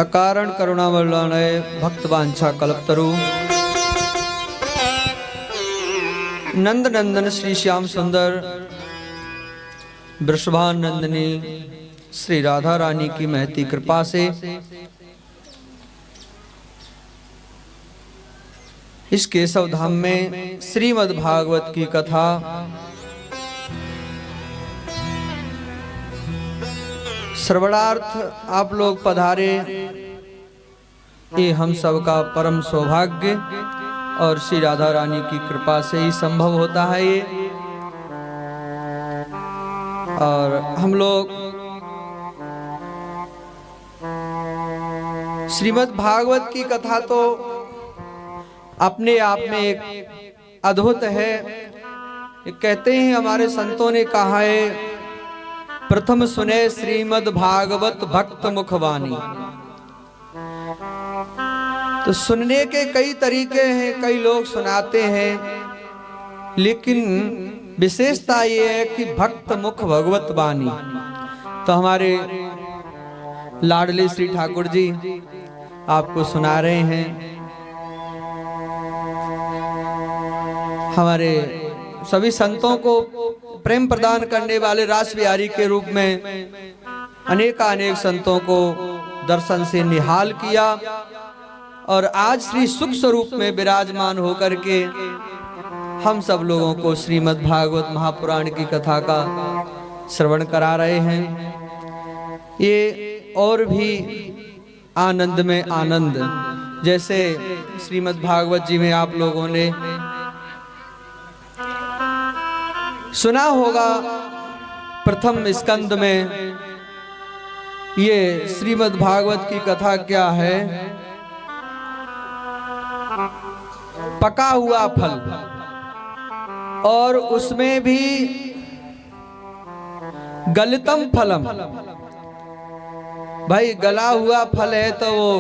अकारण करुणावल्लभय भक्तवांछा कल्पतरु नंद नंदन श्री श्याम सुंदर वृषभानंदिनी श्री राधा रानी की महती कृपा से इस केशव धाम में श्रीमद् भागवत की कथा श्रवणार्थ आप लोग पधारे, ये हम सब का परम सौभाग्य और श्री राधा रानी की कृपा से ही संभव होता है ये। और हम लोग श्रीमद् भागवत की कथा तो अपने आप में एक अद्भुत है। कहते हैं हमारे संतों ने कहा है, प्रथम सुने श्रीमद् भागवत भक्त मुखवाणी। तो सुनने के कई तरीके हैं, कई लोग सुनाते हैं, लेकिन विशेषता ये है कि भक्त मुख भगवत वाणी। तो हमारे लाडले श्री ठाकुर जी आपको सुना रहे हैं। हमारे सभी संतों को प्रेम प्रदान करने वाले रास बिहारी के रूप में अनेक संतों को दर्शन से निहाल किया और आज श्री सुख स्वरूप में विराजमान होकर के हम सब लोगों को श्रीमद् भागवत महापुराण की कथा का श्रवण करा रहे हैं। ये और भी आनंद में आनंद, जैसे श्रीमद् भागवत जी में आप लोगों ने सुना होगा, प्रथम स्कंद में ये श्रीमद् भागवत की कथा क्या है, पका हुआ फल। और उसमें भी गलितम फलम, भाई गला हुआ फल है तो वो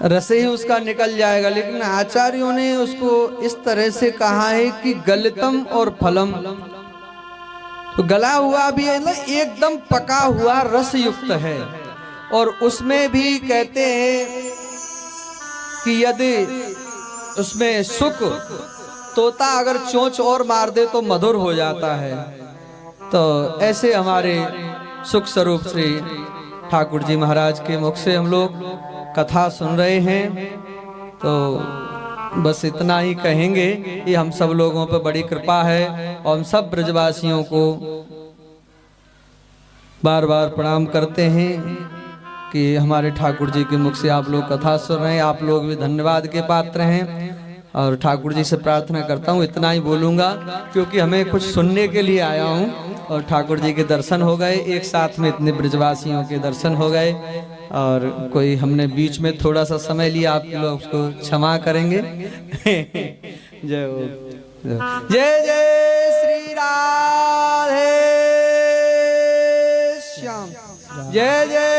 रस ही उसका निकल जाएगा, लेकिन आचार्यों ने उसको इस तरह से कहा है कि गलितम और फलम, तो गला हुआ भी है ना, एकदम पका हुआ रस युक्त है। और उसमें भी कहते हैं कि यदि उसमें सुख, तोता अगर चोंच और मार दे तो मधुर हो जाता है। तो ऐसे हमारे सुख स्वरूप श्री ठाकुर जी महाराज के मुख से हम लोग कथा सुन रहे हैं। तो बस इतना ही कहेंगे कि हम सब लोगों पर बड़ी कृपा है और हम सब ब्रजवासियों को बार बार प्रणाम करते हैं कि हमारे ठाकुर जी के मुख से आप लोग कथा सुन रहे हैं। आप लोग भी धन्यवाद के पात्र हैं और ठाकुर जी से प्रार्थना करता हूँ, इतना ही बोलूँगा क्योंकि हमें कुछ सुनने के लिए आया हूँ और ठाकुर जी के दर्शन हो गए, एक साथ में इतने ब्रजवासियों के दर्शन हो गए। और कोई हमने बीच में थोड़ा सा समय लिया, आप लोग उसको क्षमा करेंगे। जय हो, जय जय श्री राधे श्याम, जय जय